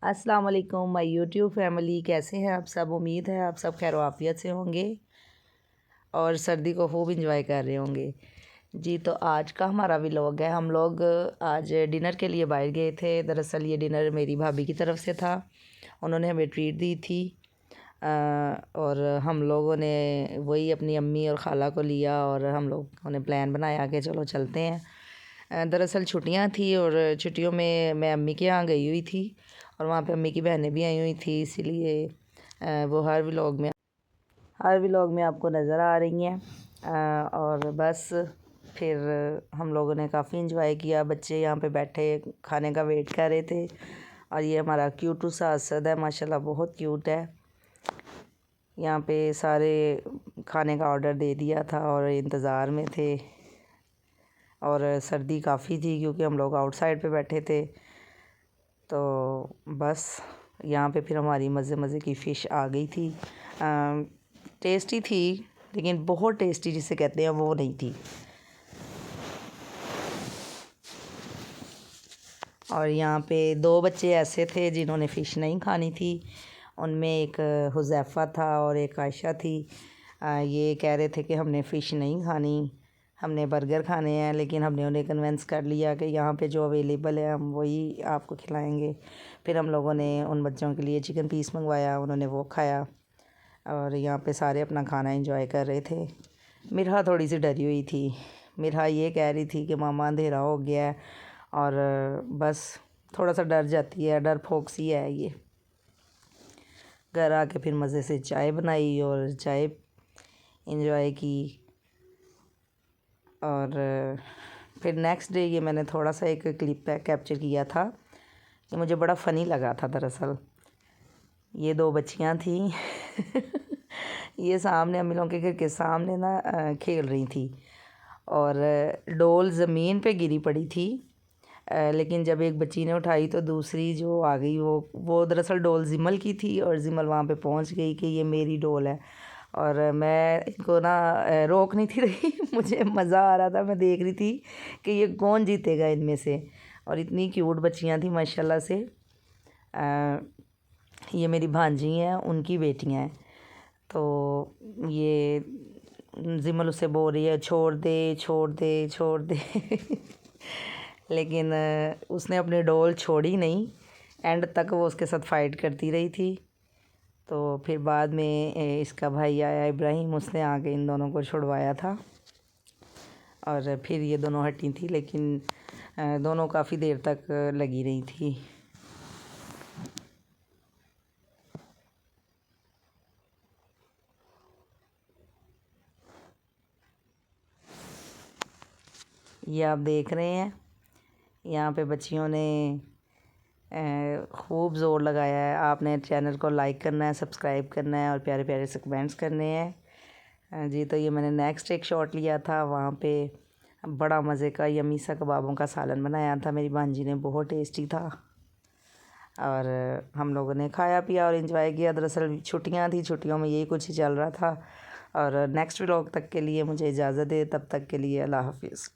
अस्सलाम वालेकुम my YouTube family, कैसे हैं आप सब। उम्मीद है आप सब खैर आफियत से होंगे और सर्दी को खूब इंजॉय कर रहे होंगे जी। तो आज का हमारा व्लॉग है। हम लोग आज डिनर के लिए बाहर गए थे। दरअसल ये डिनर मेरी भाभी की तरफ से था, उन्होंने हमें ट्रीट दी थी। और हम लोगों ने वही अपनी अम्मी और ख़ाला को लिया और हम लोगों ने प्लान बनाया कि चलो चलते हैं। दरअसल छुट्टियां थी और छुट्टियों में मैं अम्मी के यहाँ गई हुई थी और वहाँ पे अम्मी की बहनें भी आई हुई थी, इसीलिए वो हर व्लॉग में आपको नज़र आ रही हैं। और बस फिर हम लोगों ने काफ़ी इंजॉय किया। बच्चे यहाँ पे बैठे खाने का वेट कर रहे थे और ये हमारा क्यूटू सा असद है, माशाल्लाह बहुत क्यूट है। यहाँ पे सारे खाने का ऑर्डर दे दिया था और इंतज़ार में थे। और सर्दी काफ़ी थी क्योंकि हम लोग आउटसाइड पे बैठे थे। तो बस यहाँ पे फिर हमारी मज़े मज़े की फ़िश आ गई थी। टेस्टी थी लेकिन बहुत टेस्टी जिसे कहते हैं वो नहीं थी। और यहाँ पे दो बच्चे ऐसे थे जिन्होंने फ़िश नहीं खानी थी। उनमें एक हुज़ैफ़ा था और एक आयशा थी। ये कह रहे थे कि हमने फ़िश नहीं खानी, हमने बर्गर खाने हैं, लेकिन हमने उन्हें कन्विंस कर लिया कि यहाँ पे जो अवेलेबल है हम वही आपको खिलाएंगे। फिर हम लोगों ने उन बच्चों के लिए चिकन पीस मंगवाया, उन्होंने वो खाया और यहाँ पे सारे अपना खाना एंजॉय कर रहे थे। मिरहा थोड़ी सी डरी हुई थी। मिरहा ये कह रही थी कि मामा अंधेरा हो गया है और बस थोड़ा सा डर जाती है, डर फोक्सी है ये। घर आके फिर मज़े से चाय बनाई और चाय एंजॉय की। और फिर नेक्स्ट डे ये मैंने थोड़ा सा एक क्लिप कैप्चर किया था कि मुझे बड़ा फ़नी लगा था। दरअसल ये दो बच्चियां थी ये सामने हम लोगों के घर के सामने ना खेल रही थी और डोल ज़मीन पे गिरी पड़ी थी। लेकिन जब एक बच्ची ने उठाई तो दूसरी जो आ गई वो दरअसल डोल जिमल की थी और जिमल वहाँ पे पहुँच गई कि ये मेरी डोल है। और मैं इनको ना रोक नहीं थी रही मुझे मज़ा आ रहा था, मैं देख रही थी कि ये कौन जीतेगा इनमें से। और इतनी क्यूट बच्चियां थी माशाल्लाह से। ये मेरी भांजी हैं, उनकी बेटियां हैं। तो ये जिमल उससे बोल रही है छोड़ दे छोड़ दे छोड़ दे लेकिन उसने अपनी डोल छोड़ी नहीं, एंड तक वो उसके साथ फ़ाइट करती रही थी। तो फिर बाद में इसका भाई आया इब्राहिम, उसने आके इन दोनों को छुड़वाया था और फिर ये दोनों हटी थी, लेकिन दोनों काफ़ी देर तक लगी रही थी। ये आप देख रहे हैं यहाँ पे बच्चियों ने खूब ज़ोर लगाया है। आपने चैनल को लाइक करना है, सब्सक्राइब करना है और प्यारे प्यारे से कमेंट्स करने हैं जी। तो ये मैंने नेक्स्ट एक शॉट लिया था, वहाँ पे बड़ा मज़े का यमी सा कबाबों का सालन बनाया था मेरी भांजी ने, बहुत टेस्टी था। और हम लोगों ने खाया पिया और इन्जॉय किया। दरअसल छुट्टियाँ थी, छुट्टियों में यही कुछ ही चल रहा था। और नेक्स्ट व्लॉग तक के लिए मुझे इजाज़त दे, तब तक के लिए अल्लाह हाफिज़।